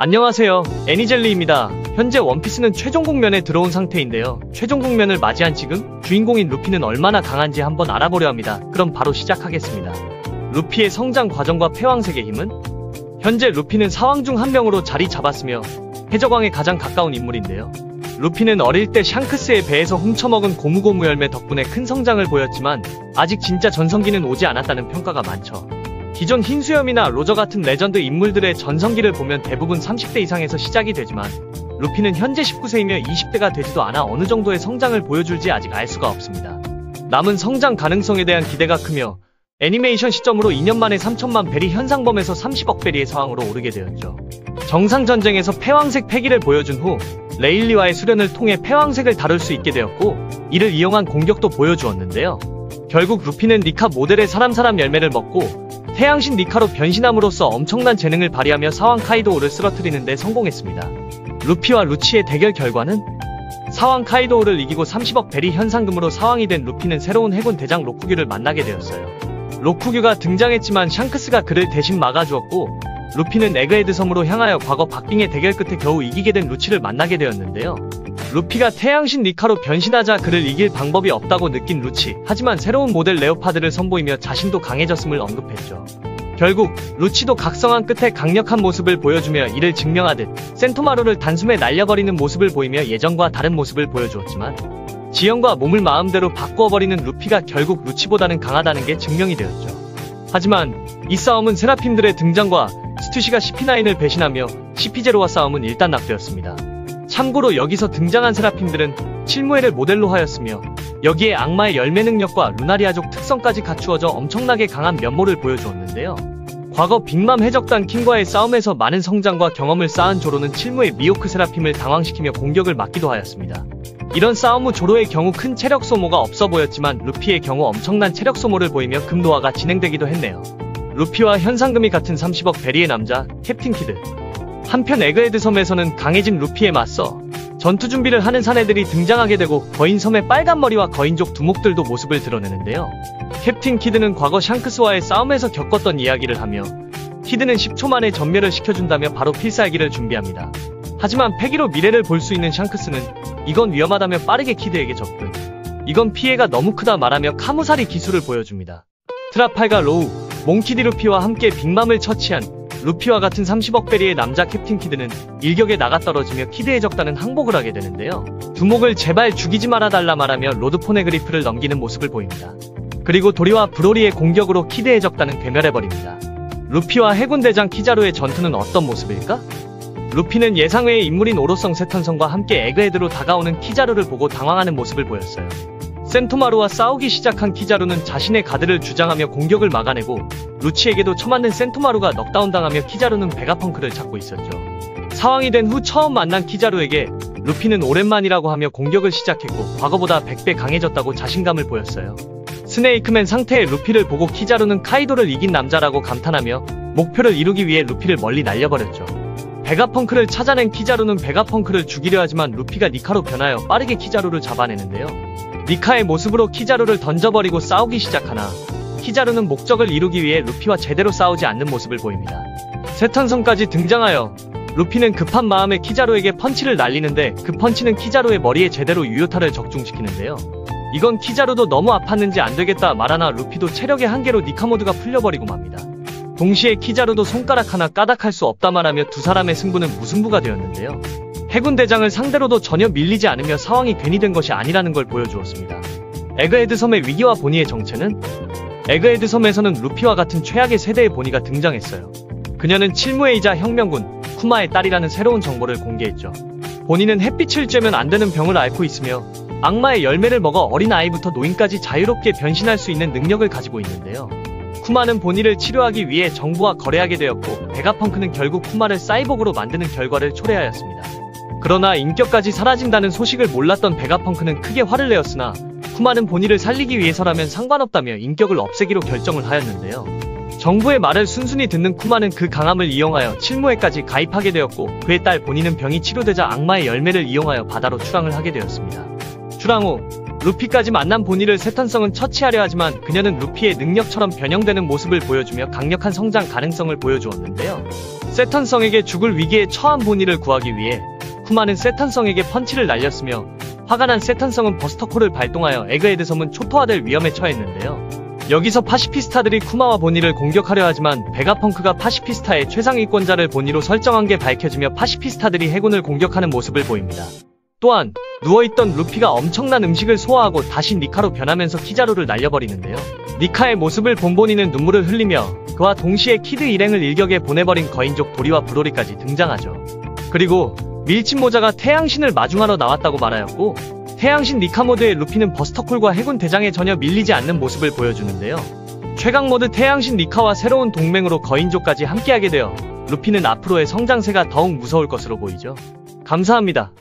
안녕하세요, 애니젤리입니다. 현재 원피스는 최종 국면에 들어온 상태인데요. 최종 국면을 맞이한 지금 주인공인 루피는 얼마나 강한지 한번 알아보려 합니다. 그럼 바로 시작하겠습니다. 루피의 성장 과정과 패왕색의 힘은? 현재 루피는 사왕 중 한 명으로 자리 잡았으며 해적왕에 가장 가까운 인물인데요. 루피는 어릴 때 샹크스의 배에서 훔쳐먹은 고무고무 열매 덕분에 큰 성장을 보였지만 아직 진짜 전성기는 오지 않았다는 평가가 많죠. 기존 흰수염이나 로저 같은 레전드 인물들의 전성기를 보면 대부분 30대 이상에서 시작이 되지만 루피는 현재 19세이며 20대가 되지도 않아 어느 정도의 성장을 보여줄지 아직 알 수가 없습니다. 남은 성장 가능성에 대한 기대가 크며 애니메이션 시점으로 2년 만에 3천만 베리 현상범에서 30억 베리의 상황으로 오르게 되었죠. 정상전쟁에서 패왕색 패기를 보여준 후 레일리와의 수련을 통해 패왕색을 다룰 수 있게 되었고 이를 이용한 공격도 보여주었는데요. 결국 루피는 니카 모델의 사람 열매를 먹고 태양신 니카로 변신함으로써 엄청난 재능을 발휘하며 사왕 카이도우를 쓰러뜨리는 데 성공했습니다. 루피와 루치의 대결 결과는 사왕 카이도우를 이기고 30억 베리 현상금으로 사왕이 된 루피는 새로운 해군 대장 로쿠규를 만나게 되었어요. 로쿠규가 등장했지만 샹크스가 그를 대신 막아주었고 루피는 에그헤드 섬으로 향하여 과거 박빙의 대결 끝에 겨우 이기게 된 루치를 만나게 되었는데요. 루피가 태양신 니카로 변신하자 그를 이길 방법이 없다고 느낀 루치, 하지만 새로운 모델 레오파드를 선보이며 자신도 강해졌음을 언급했죠. 결국 루치도 각성한 끝에 강력한 모습을 보여주며 이를 증명하듯 센토마루를 단숨에 날려버리는 모습을 보이며 예전과 다른 모습을 보여주었지만 지형과 몸을 마음대로 바꾸어버리는 루피가 결국 루치보다는 강하다는 게 증명이 되었죠. 하지만 이 싸움은 세라핌들의 등장과 스투시가 CP9을 배신하며 CP0와 싸움은 일단락되었습니다. 참고로 여기서 등장한 세라핌들은 칠무엘을 모델로 하였으며 여기에 악마의 열매 능력과 루나리아족 특성까지 갖추어져 엄청나게 강한 면모를 보여주었는데요. 과거 빅맘 해적단 킹과의 싸움에서 많은 성장과 경험을 쌓은 조로는 칠무의 미호크 세라핌을 당황시키며 공격을 막기도 하였습니다. 이런 싸움 후 조로의 경우 큰 체력 소모가 없어 보였지만 루피의 경우 엄청난 체력 소모를 보이며 금노화가 진행되기도 했네요. 루피와 현상금이 같은 30억 베리의 남자 캡틴 키드. 한편 에그헤드 섬에서는 강해진 루피에 맞서 전투 준비를 하는 사내들이 등장하게 되고 거인섬의 빨간 머리와 거인족 두목들도 모습을 드러내는데요. 캡틴 키드는 과거 샹크스와의 싸움에서 겪었던 이야기를 하며 키드는 10초 만에 전멸을 시켜준다며 바로 필살기를 준비합니다. 하지만 패기로 미래를 볼 수 있는 샹크스는 이건 위험하다며 빠르게 키드에게 접근. 이건 피해가 너무 크다 말하며 카무사리 기술을 보여줍니다. 트라팔과 로우, 몽키디 루피와 함께 빅맘을 처치한 루피와 같은 30억 베리의 남자 캡틴 키드는 일격에 나가떨어지며 키드의 적단은 항복을 하게 되는데요. 두목을 제발 죽이지 말아달라 말하며 로드포네그리프를 넘기는 모습을 보입니다. 그리고 도리와 브로리의 공격으로 키드의 적단은 괴멸해버립니다. 루피와 해군대장 키자루의 전투는 어떤 모습일까? 루피는 예상외의 인물인 오로성 세턴성과 함께 에그헤드로 다가오는 키자루를 보고 당황하는 모습을 보였어요. 센토마루와 싸우기 시작한 키자루는 자신의 가드를 주장하며 공격을 막아내고 루치에게도 처맞는 센토마루가 넉다운당하며 키자루는 베가펑크를 찾고 있었죠. 사왕이 된 후 처음 만난 키자루에게 루피는 오랜만이라고 하며 공격을 시작했고 과거보다 100배 강해졌다고 자신감을 보였어요. 스네이크맨 상태의 루피를 보고 키자루는 카이도를 이긴 남자라고 감탄하며 목표를 이루기 위해 루피를 멀리 날려버렸죠. 베가펑크를 찾아낸 키자루는 베가펑크를 죽이려 하지만 루피가 니카로 변하여 빠르게 키자루를 잡아내는데요. 니카의 모습으로 키자루를 던져버리고 싸우기 시작하나 키자루는 목적을 이루기 위해 루피와 제대로 싸우지 않는 모습을 보입니다. 세턴성까지 등장하여 루피는 급한 마음에 키자루에게 펀치를 날리는데 그 펀치는 키자루의 머리에 제대로 유효타를 적중시키는데요. 이건 키자루도 너무 아팠는지 안되겠다 말하나 루피도 체력의 한계로 니카 모드가 풀려버리고 맙니다. 동시에 키자루도 손가락 하나 까닥할 수 없다 말하며 두 사람의 승부는 무승부가 되었는데요. 해군대장을 상대로도 전혀 밀리지 않으며 사왕이 괜히 된 것이 아니라는 걸 보여주었습니다. 에그헤드 섬의 위기와 보니의 정체는? 에그헤드 섬에서는 루피와 같은 최악의 세대의 보니가 등장했어요. 그녀는 칠무에이자 혁명군 쿠마의 딸이라는 새로운 정보를 공개했죠. 보니는 햇빛을 쬐면 안 되는 병을 앓고 있으며 악마의 열매를 먹어 어린아이부터 노인까지 자유롭게 변신할 수 있는 능력을 가지고 있는데요. 쿠마는 보니를 치료하기 위해 정부와 거래하게 되었고 베가펑크는 결국 쿠마를 사이보그로 만드는 결과를 초래하였습니다. 그러나 인격까지 사라진다는 소식을 몰랐던 베가펑크는 크게 화를 내었으나 쿠마는 보니를 살리기 위해서라면 상관없다며 인격을 없애기로 결정을 하였는데요. 정부의 말을 순순히 듣는 쿠마는 그 강함을 이용하여 칠무에까지 가입하게 되었고 그의 딸 보니는 병이 치료되자 악마의 열매를 이용하여 바다로 출항을 하게 되었습니다. 출항 후 루피까지 만난 보니를 세턴성은 처치하려 하지만 그녀는 루피의 능력처럼 변형되는 모습을 보여주며 강력한 성장 가능성을 보여주었는데요. 세턴성에게 죽을 위기에 처한 보니를 구하기 위해 쿠마는 세턴성에게 펀치를 날렸으며 화가 난 세턴성은 버스터콜을 발동하여 에그헤드 섬은 초토화될 위험에 처했는데요. 여기서 파시피스타들이 쿠마와 보니를 공격하려 하지만 베가펑크가 파시피스타의 최상위권자를 보니로 설정한 게 밝혀지며 파시피스타들이 해군을 공격하는 모습을 보입니다. 또한 누워있던 루피가 엄청난 음식을 소화하고 다시 니카로 변하면서 키자루를 날려버리는데요. 니카의 모습을 본 보니는 눈물을 흘리며 그와 동시에 키드 일행을 일격에 보내버린 거인족 도리와 브로리까지 등장하죠. 그리고 밀짚 모자가 태양신을 마중하러 나왔다고 말하였고 태양신 니카 모드의 루피는 버스터콜과 해군 대장에 전혀 밀리지 않는 모습을 보여주는데요. 최강 모드 태양신 니카와 새로운 동맹으로 거인족까지 함께하게 되어 루피는 앞으로의 성장세가 더욱 무서울 것으로 보이죠. 감사합니다.